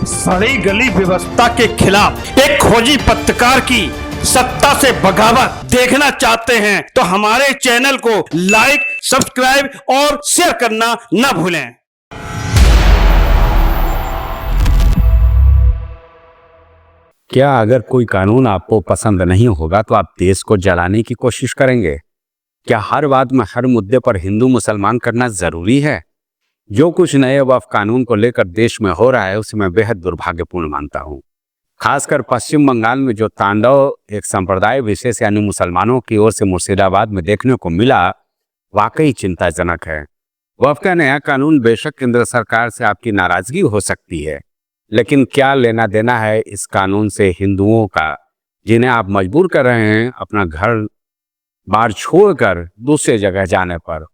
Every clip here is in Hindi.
सड़ी गली व्यवस्था के खिलाफ एक खोजी पत्रकार की सत्ता से बगावत देखना चाहते हैं तो हमारे चैनल को लाइक, सब्सक्राइब और शेयर करना न भूलें। क्या अगर कोई कानून आपको पसंद नहीं होगा तो आप देश को जलाने की कोशिश करेंगे? क्या हर बात में हर मुद्दे पर हिंदू मुसलमान करना जरूरी है? जो कुछ नए वक्फ कानून को लेकर देश में हो रहा है उसे मैं बेहद दुर्भाग्यपूर्ण मानता हूँ। खासकर पश्चिम बंगाल में जो तांडव एक संप्रदाय विशेष यानी मुसलमानों की ओर से मुर्शिदाबाद में देखने को मिला, वाकई चिंताजनक है। वक्फ का नया कानून बेशक केंद्र सरकार से आपकी नाराजगी हो सकती है, लेकिन क्या लेना देना है इस कानून से हिंदुओं का, जिन्हें आप मजबूर कर रहे हैं अपना घर बार छोड़कर दूसरे जगह जाने पर।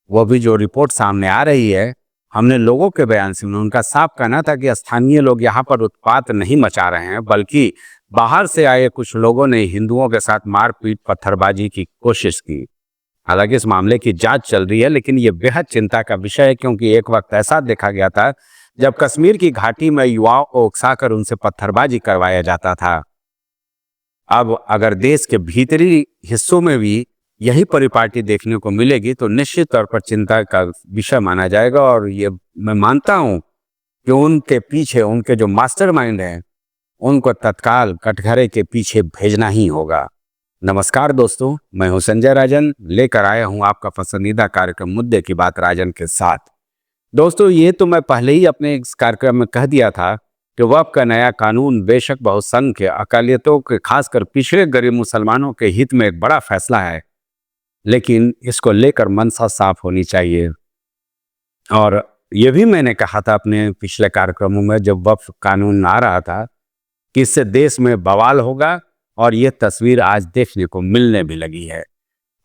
वो भी जो रिपोर्ट सामने आ रही है, हमने लोगों के बयान सुने, उनका साफ कहना था कि स्थानीय लोग यहाँ पर उत्पात नहीं मचा रहे हैं, बल्कि बाहर से आए कुछ लोगों ने हिंदुओं के साथ मारपीट पत्थरबाजी की कोशिश की। हालांकि इस मामले की जांच चल रही है, लेकिन ये बेहद चिंता का विषय है, क्योंकि एक वक्त ऐसा देखा गया था जब कश्मीर की घाटी में युवाओं को उकसाकर उनसे पत्थरबाजी करवाया जाता था। अब अगर देश के भीतरी हिस्सों में भी यही परिपाटी देखने को मिलेगी तो निश्चित तौर पर चिंता का विषय माना जाएगा। और ये मैं मानता हूं कि उनके पीछे उनके जो मास्टरमाइंड हैं उनको तत्काल कटघरे के पीछे भेजना ही होगा। नमस्कार दोस्तों, मैं हूं संजय राजन, लेकर आया हूं आपका पसंदीदा कार्यक्रम मुद्दे की बात राजन के साथ। दोस्तों, ये तो मैं पहले ही अपने इस कार्यक्रम में कह दिया था कि वक्फ का नया कानून बेशक बहुसंख्य अकालियतों के खासकर पिछड़े गरीब मुसलमानों के हित में एक बड़ा फैसला है, लेकिन इसको लेकर मंशा साफ होनी चाहिए। और ये भी मैंने कहा था अपने पिछले कार्यक्रमों में जब वक्फ कानून आ रहा था कि इससे देश में बवाल होगा, और ये तस्वीर आज देखने को मिलने भी लगी है।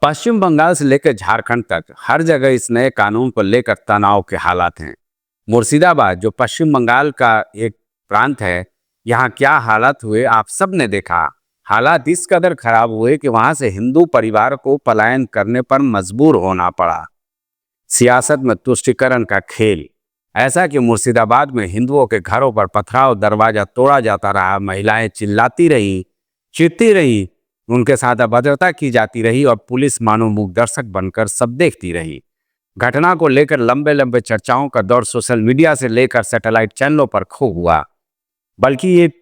पश्चिम बंगाल से लेकर झारखंड तक हर जगह इस नए कानून को लेकर तनाव के हालात हैं। मुर्शिदाबाद जो पश्चिम बंगाल का एक प्रांत है, यहाँ क्या हालात हुए आप सब ने देखा। हालात इस कदर खराब हुए कि वहां से हिंदू परिवार को पलायन करने पर मजबूर होना पड़ा। सियासत में तुष्टीकरण का खेल, ऐसा कि मुर्शिदाबाद में हिंदुओं के घरों पर पथराव, दरवाजा तोड़ा जाता रहा, महिलाएं चिल्लाती रही, चीखती रही, उनके साथ अभद्रता की जाती रही और पुलिस मानो मूक दर्शक बनकर सब देखती रही। घटना को लेकर लंबे लंबे चर्चाओं का दौर सोशल मीडिया से लेकर सैटेलाइट चैनलों पर खूब हुआ। बल्कि ये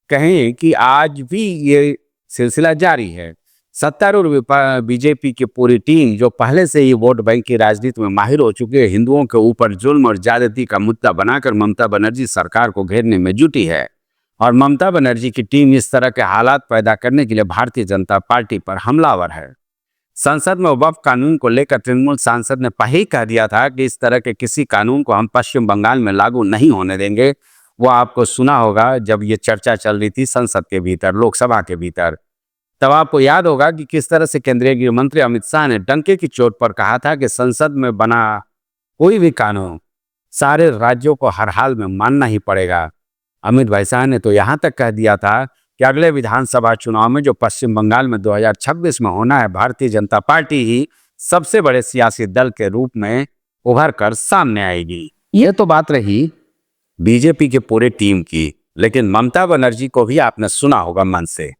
कहें कि आज भी ये सिलसिला जारी है। सत्तारूढ़ बीजेपी की पूरी टीम, जो पहले से ही वोट बैंक की राजनीति में माहिर हो चुकी है, हिंदुओं के ऊपर जुल्म और ज्यादती का मुद्दा बनाकर ममता बनर्जी सरकार को घेरने में जुटी है। और ममता बनर्जी की टीम इस तरह के हालात पैदा करने के लिए भारतीय जनता पार्टी पर हमलावर है। संसद में वक्फ कानून को लेकर तृणमूल सांसद ने पहले ही कह दिया था कि इस तरह के किसी कानून को हम पश्चिम बंगाल में लागू नहीं होने देंगे। वो आपको सुना होगा जब ये चर्चा चल रही थी संसद के भीतर, लोकसभा के भीतर, तब आपको याद होगा कि किस तरह से केंद्रीय गृह मंत्री अमित शाह ने डंके की चोट पर कहा था कि संसद में बना कोई भी कानून सारे राज्यों को हर हाल में मानना ही पड़ेगा। अमित भाई शाह ने तो यहाँ तक कह दिया था कि अगले विधानसभा चुनाव में जो पश्चिम बंगाल में 2026 में होना है, भारतीय जनता पार्टी ही सबसे बड़े सियासी दल के रूप में उभर कर सामने आएगी। ये तो बात रही बीजेपी के पूरे टीम की, लेकिन ममता बनर्जी को भी आपने सुना होगा मन से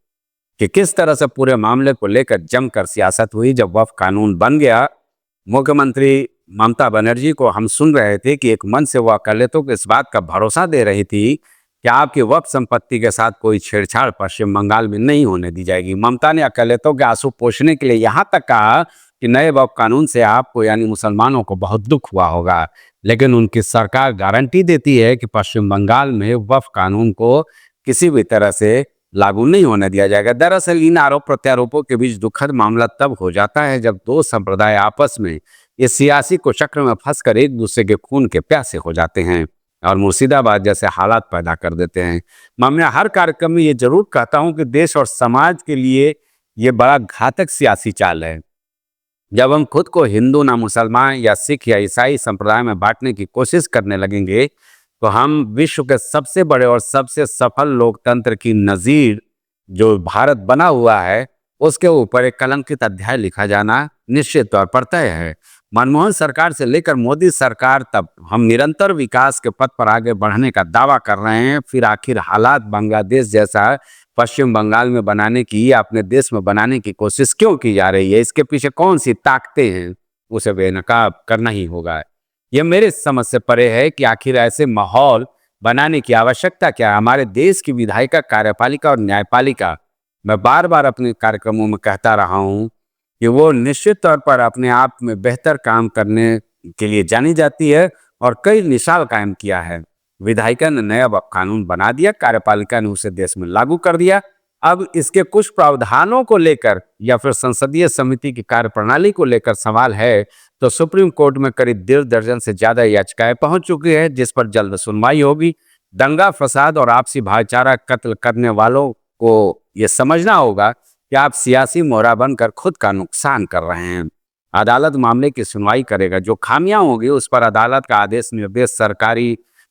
कि किस तरह से पूरे मामले को लेकर जमकर सियासत हुई। जब वक्फ कानून बन गया, मुख्यमंत्री ममता बनर्जी को हम सुन रहे थे कि एक मन से वह अकालियतों को इस बात का भरोसा दे रही थी कि आपकी वक्फ संपत्ति के साथ कोई छेड़छाड़ पश्चिम बंगाल में नहीं होने दी जाएगी। ममता ने अकालियतों के आंसू पोंछने के लिए यहाँ तक कहा कि नए वक्फ कानून से आपको यानी मुसलमानों को बहुत दुख हुआ होगा, लेकिन उनकी सरकार गारंटी देती है कि पश्चिम बंगाल में वक्फ कानून को किसी भी तरह से लागू नहीं होने दिया जाएगा। दरअसल इन आरोप प्रत्यारोपों के बीच दुखद मामला तब हो जाता है जब दो संप्रदाय आपस में इस सियासी कुचक्र में फंसकर एक दूसरे के खून के प्यासे हो जाते हैं और मुर्शिदाबाद जैसे हालात पैदा कर देते हैं। मैं हर कार्यक्रम में ये जरूर कहता हूं कि देश और समाज के लिए ये बड़ा घातक सियासी चाल है। जब हम खुद को हिंदू ना मुसलमान या सिख या ईसाई संप्रदाय में बांटने की कोशिश करने लगेंगे तो हम विश्व के सबसे बड़े और सबसे सफल लोकतंत्र की नजीर जो भारत बना हुआ है उसके ऊपर एक कलंकित अध्याय लिखा जाना निश्चित तौर पर तय है। मनमोहन सरकार से लेकर मोदी सरकार तक हम निरंतर विकास के पथ पर आगे बढ़ने का दावा कर रहे हैं। फिर आखिर हालात बांग्लादेश जैसा पश्चिम बंगाल में बनाने की या अपने देश में बनाने की कोशिश क्यों की जा रही है? इसके पीछे कौन सी ताकतें हैं? उसे बेनकाब करना ही होगा। यह मेरे समझ से परे है कि आखिर ऐसे माहौल बनाने की आवश्यकता क्या है। हमारे देश की विधायिका, कार्यपालिका और न्यायपालिका, मैं बार बार अपने कार्यक्रमों में कहता रहा हूं कि वो निश्चित तौर पर अपने आप में बेहतर काम करने के लिए जानी जाती है और कई मिसाल कायम किया है। विधायिका ने नया कानून बना दिया, कार्यपालिका ने उसे देश में लागू कर दिया। अब इसके कुछ प्रावधानों को लेकर या फिर संसदीय समिति की कार्यप्रणाली को लेकर सवाल है तो सुप्रीम कोर्ट में करीब 1.5 दर्जन से ज्यादा याचिकाएं पहुंच चुकी है, जिस पर जल्द सुनवाई होगी। दंगा फसाद और आपसी भाईचारा कत्ल करने वालों को यह समझना होगा कि आप सियासी मोहरा बनकर खुद का नुकसान कर रहे हैं। अदालत मामले की सुनवाई करेगा, जो खामियां होंगी उस पर अदालत का आदेश निर्देश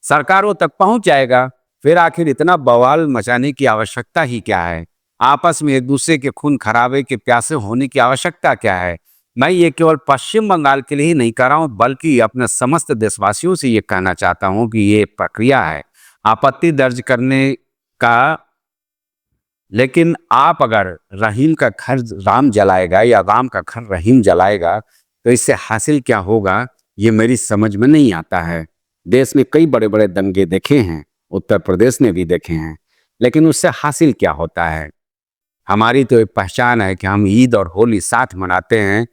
सरकारों तक पहुंच जाएगा। फिर आखिर इतना बवाल मचाने की आवश्यकता ही क्या है? आपस में एक दूसरे के खून खराबे के प्यासे होने की आवश्यकता क्या है? मैं ये केवल पश्चिम बंगाल के लिए ही नहीं कर रहा हूं, बल्कि अपने समस्त देशवासियों से ये कहना चाहता हूं कि ये प्रक्रिया है आपत्ति दर्ज करने का। लेकिन आप अगर रहीम का घर राम जलाएगा या राम का घर रहीम जलाएगा तो इससे हासिल क्या होगा, ये मेरी समझ में नहीं आता है। देश में कई बड़े बड़े दंगे देखे हैं, उत्तर प्रदेश ने भी देखे हैं, लेकिन उससे हासिल क्या होता है? हमारी तो एक पहचान है कि हम ईद और होली साथ मनाते हैं।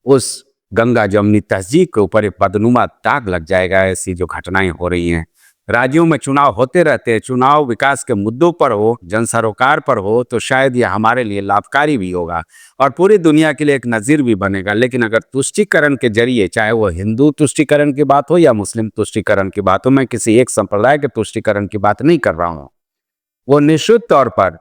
उस गंगा जमुनी तहजीब के ऊपर एक बदनुमा दाग लग जाएगा ऐसी जो घटनाएं हो रही हैं। राज्यों में चुनाव होते रहते हैं, चुनाव विकास के मुद्दों पर हो, जन सरोकार पर हो तो शायद यह हमारे लिए लाभकारी भी होगा और पूरी दुनिया के लिए एक नज़ीर भी बनेगा। लेकिन अगर तुष्टीकरण के जरिए, चाहे वो हिंदू तुष्टीकरण की बात हो या मुस्लिम तुष्टीकरण की बात हो, मैं किसी एक संप्रदाय के तुष्टीकरण की बात नहीं कर रहा हूँ, वो निश्चित तौर पर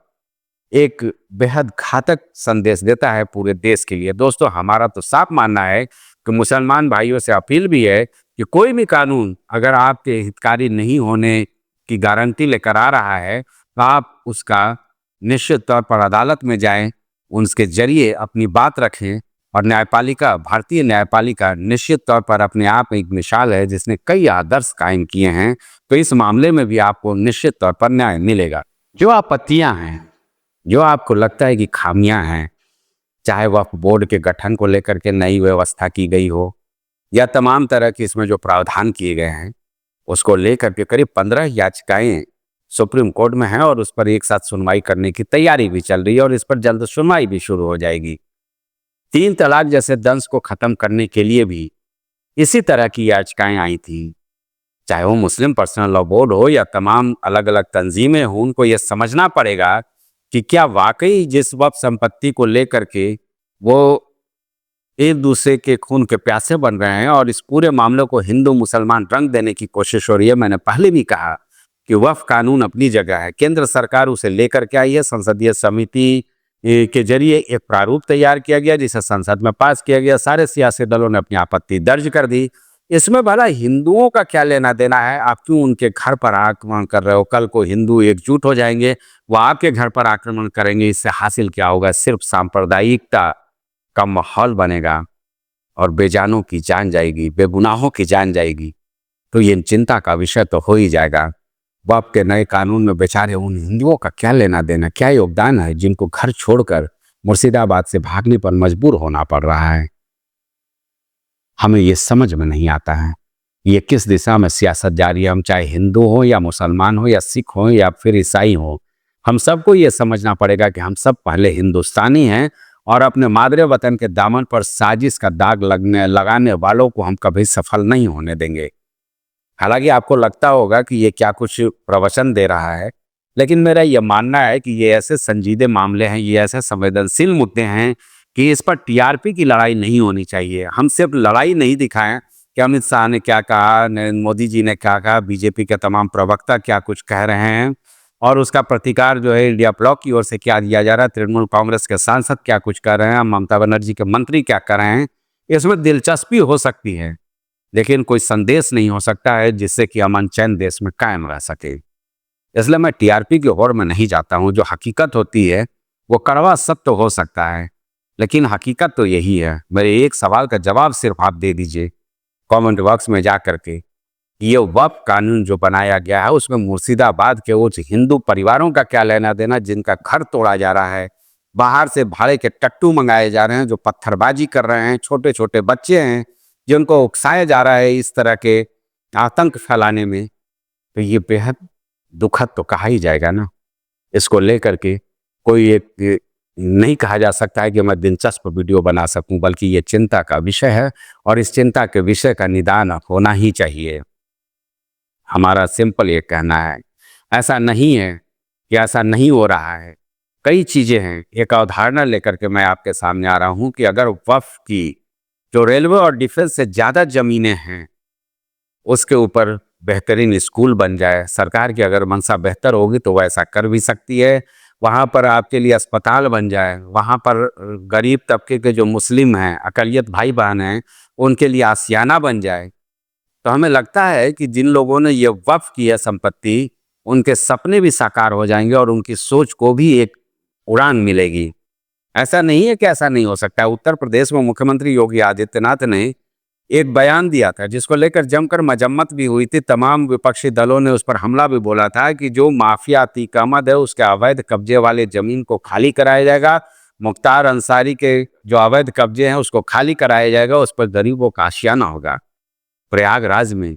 एक बेहद घातक संदेश देता है पूरे देश के लिए। दोस्तों, हमारा तो साफ मानना है कि मुसलमान भाइयों से अपील भी है कि कोई भी कानून अगर आपके हितकारी नहीं होने की गारंटी लेकर आ रहा है तो आप उसका निश्चित तौर पर अदालत में जाएं, उसके जरिए अपनी बात रखें। और न्यायपालिका, भारतीय न्यायपालिका निश्चित तौर पर अपने आप में एक मिसाल है जिसने कई आदर्श कायम किए हैं। तो इस मामले में भी आपको निश्चित तौर पर न्याय मिलेगा। जो आपत्तियां हैं, जो आपको लगता है कि खामियां हैं, चाहे वक्फ बोर्ड के गठन को लेकर के नई व्यवस्था की गई हो या तमाम तरह की इसमें जो प्रावधान किए गए हैं, उसको लेकर के करीब 15 याचिकाएं सुप्रीम कोर्ट में हैं और उस पर एक साथ सुनवाई करने की तैयारी भी चल रही है और इस पर जल्द सुनवाई भी शुरू हो जाएगी। 3 तलाक जैसे दंश को खत्म करने के लिए भी इसी तरह की याचिकाएं आई थी। चाहे वो मुस्लिम पर्सनल लॉ बोर्ड हो या तमाम अलग अलग तंजीमें हों, उनको ये समझना पड़ेगा कि क्या वाकई जिस वक्त संपत्ति को लेकर के वो एक दूसरे के खून के प्यासे बन रहे हैं और इस पूरे मामले को हिंदू मुसलमान रंग देने की कोशिश हो रही है। मैंने पहले भी कहा कि वक्फ कानून अपनी जगह है, केंद्र सरकार उसे लेकर के आई है, संसदीय समिति के जरिए एक प्रारूप तैयार किया गया जिसे संसद में पास किया गया, सारे सियासी दलों ने अपनी आपत्ति दर्ज कर दी। इसमें भला हिंदुओं का क्या लेना देना है? आप क्यों उनके घर पर आक्रमण कर रहे हो? कल को हिंदू एकजुट हो जाएंगे, वो आपके घर पर आक्रमण करेंगे, इससे हासिल क्या होगा? सिर्फ सांप्रदायिकता का माहौल बनेगा और बेजानों की जान जाएगी, बेगुनाहों की जान जाएगी। तो ये चिंता का विषय तो हो ही जाएगा। वक्फ के नए कानून में बेचारे उन हिंदुओं का क्या लेना देना, क्या योगदान है जिनको घर छोड़कर मुर्शिदाबाद से भागने पर मजबूर होना पड़ रहा है? हमें ये समझ में नहीं आता है ये किस दिशा में सियासत जा रही है। हम चाहे हिंदू हो या मुसलमान हो या सिख हो या फिर ईसाई हो, हम सबको ये समझना पड़ेगा कि हम सब पहले हिंदुस्तानी हैं और अपने मादरे वतन के दामन पर साजिश का दाग लगाने वालों को हम कभी सफल नहीं होने देंगे। हालांकि आपको लगता होगा कि ये क्या कुछ प्रवचन दे रहा है, लेकिन मेरा यह मानना है कि ये ऐसे संजीदे मामले हैं, ये ऐसे संवेदनशील मुद्दे हैं कि इस पर टीआरपी की लड़ाई नहीं होनी चाहिए। हम सिर्फ लड़ाई नहीं दिखाएं कि अमित शाह ने क्या कहा, मोदी जी ने क्या कहा, बीजेपी के तमाम प्रवक्ता क्या कुछ कह रहे हैं और उसका प्रतिकार जो है इंडिया ब्लॉक की ओर से क्या दिया जा रहा है, तृणमूल कांग्रेस के सांसद क्या कुछ कर रहे हैं, ममता बनर्जी के मंत्री क्या कर रहे हैं। इसमें दिलचस्पी हो सकती है, लेकिन कोई संदेश नहीं हो सकता है जिससे कि अमन चैन देश में कायम रह सके। इसलिए मैं टीआरपी की ओर में नहीं जाता हूं। जो हकीकत होती है वो कड़वा सत्य हो सकता है, लेकिन हकीकत तो यही है। मेरे एक सवाल का जवाब सिर्फ आप दे दीजिए कमेंट बॉक्स में जा करके। ये वक्फ कानून जो बनाया गया है उसमें मुर्शिदाबाद के उस हिंदू परिवारों का क्या लेना देना जिनका घर तोड़ा जा रहा है, बाहर से भाड़े के टट्टू मंगाए जा रहे हैं जो पत्थरबाजी कर रहे हैं, छोटे छोटे बच्चे हैं जिनको उकसाया जा रहा है इस तरह के आतंक फैलाने में। तो ये बेहद दुखद तो कहा ही जाएगा ना। इसको लेकर के कोई एक नहीं कहा जा सकता है कि मैं दिलचस्प वीडियो बना सकूं, बल्कि ये चिंता का विषय है और इस चिंता के विषय का निदान होना ही चाहिए। हमारा सिंपल ये कहना है, ऐसा नहीं है कि ऐसा नहीं हो रहा है। कई चीज़ें हैं। एक अवधारणा लेकर के मैं आपके सामने आ रहा हूं कि अगर वक्फ की जो रेलवे और डिफेंस से ज़्यादा ज़मीनें हैं उसके ऊपर बेहतरीन स्कूल बन जाए, सरकार की अगर मंशा बेहतर होगी तो वह ऐसा कर भी सकती है। वहाँ पर आपके लिए अस्पताल बन जाए, वहाँ पर गरीब तबके के जो मुस्लिम हैं, अक़लियत भाई बहन हैं, उनके लिए आशियाना बन जाए, तो हमें लगता है कि जिन लोगों ने ये वक्फ की है संपत्ति, उनके सपने भी साकार हो जाएंगे और उनकी सोच को भी एक उड़ान मिलेगी। ऐसा नहीं है कि ऐसा नहीं हो सकता है। उत्तर प्रदेश में मुख्यमंत्री योगी आदित्यनाथ ने एक बयान दिया था जिसको लेकर जमकर मजम्मत भी हुई थी। तमाम विपक्षी दलों ने उस पर हमला भी बोला था कि जो माफिया अतीक अहमद है उसके अवैध कब्जे वाले जमीन को खाली कराया जाएगा, मुख्तार अंसारी के जो अवैध कब्जे हैं उसको खाली कराया जाएगा, उस पर गरीबों का आशियाना होगा। प्रयागराज में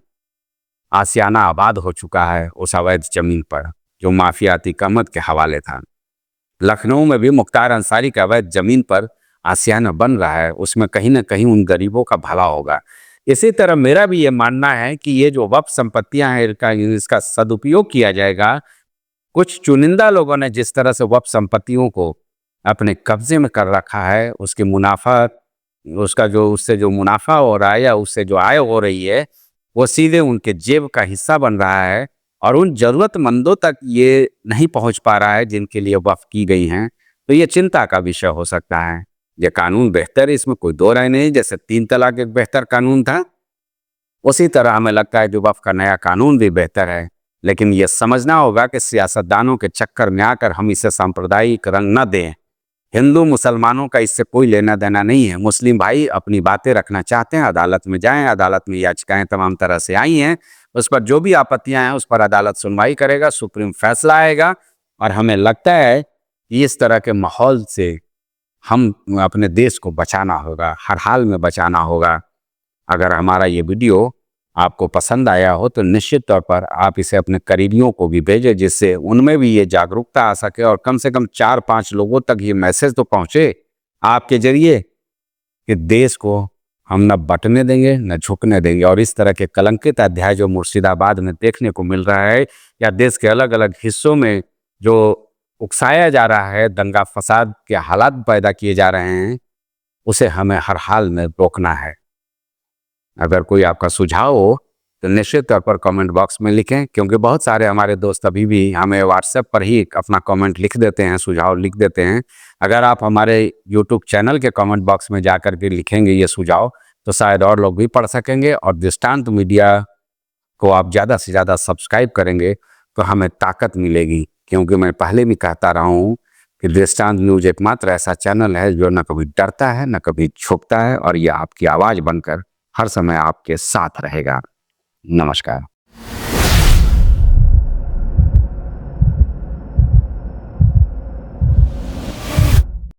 आशियाना आबाद हो चुका है उस अवैध जमीन पर जो माफिया अतीक अहमद के हवाले था। लखनऊ में भी मुख्तार अंसारी के अवैध जमीन पर आशियाना बन रहा है, उसमें कहीं ना कहीं उन गरीबों का भला होगा। इसी तरह मेरा भी ये मानना है कि ये जो वक्फ संपत्तियां हैं इसका सदुपयोग किया जाएगा। कुछ चुनिंदा लोगों ने जिस तरह से वक्फ संपत्तियों को अपने कब्जे में कर रखा है, उसके मुनाफा उसका जो उससे जो मुनाफा हो रहा है या उससे जो आय हो रही है वो सीधे उनके जेब का हिस्सा बन रहा है और उन जरूरतमंदों तक ये नहीं पहुंच पा रहा है जिनके लिए वक्फ की गई हैं। तो ये चिंता का विषय हो सकता है। ये कानून बेहतर है, इसमें कोई दो राय नहीं। जैसे 3 तलाक एक बेहतर कानून था, उसी तरह हमें लगता है जो वक्फ का नया कानून भी बेहतर है। लेकिन ये समझना होगा कि सियासतदानों के चक्कर में आकर हम इसे सांप्रदायिक रंग न दें। हिंदू मुसलमानों का इससे कोई लेना देना नहीं है। मुस्लिम भाई अपनी बातें रखना चाहते हैं, अदालत में जाएं, अदालत में याचिकाएं तमाम तरह से आई हैं, उस पर जो भी आपत्तियां हैं उस पर अदालत सुनवाई करेगा, सुप्रीम फैसला आएगा। और हमें लगता है कि इस तरह के माहौल से हम अपने देश को बचाना होगा, हर हाल में बचाना होगा। अगर हमारा ये वीडियो आपको पसंद आया हो तो निश्चित तौर पर आप इसे अपने करीबियों को भी भेजें, जिससे उनमें भी ये जागरूकता आ सके और कम से कम 4-5 लोगों तक ये मैसेज तो पहुंचे आपके जरिए कि देश को हम न बंटने देंगे न झुकने देंगे। और इस तरह के कलंकित अध्याय जो मुर्शिदाबाद में देखने को मिल रहा है या देश के अलग अलग हिस्सों में जो उकसाया जा रहा है, दंगा फसाद के हालात पैदा किए जा रहे हैं, उसे हमें हर हाल में रोकना है। अगर कोई आपका सुझाव हो तो निश्चित तौर पर कमेंट बॉक्स में लिखें, क्योंकि बहुत सारे हमारे दोस्त अभी भी हमें व्हाट्सएप पर ही अपना कमेंट लिख देते हैं, सुझाव लिख देते हैं। अगर आप हमारे यूट्यूब चैनल के कमेंट बॉक्स में जाकर के लिखेंगे ये सुझाव तो शायद और लोग भी पढ़ सकेंगे। और दृष्टांत मीडिया को आप ज़्यादा से ज़्यादा सब्सक्राइब करेंगे तो हमें ताकत मिलेगी, क्योंकि मैं पहले भी कहता रहा हूँ कि दृष्टांत न्यूज एकमात्र ऐसा चैनल है जो न कभी डरता है न कभी झुकता है, और यह आपकी आवाज़ बनकर हर समय आपके साथ रहेगा। नमस्कार।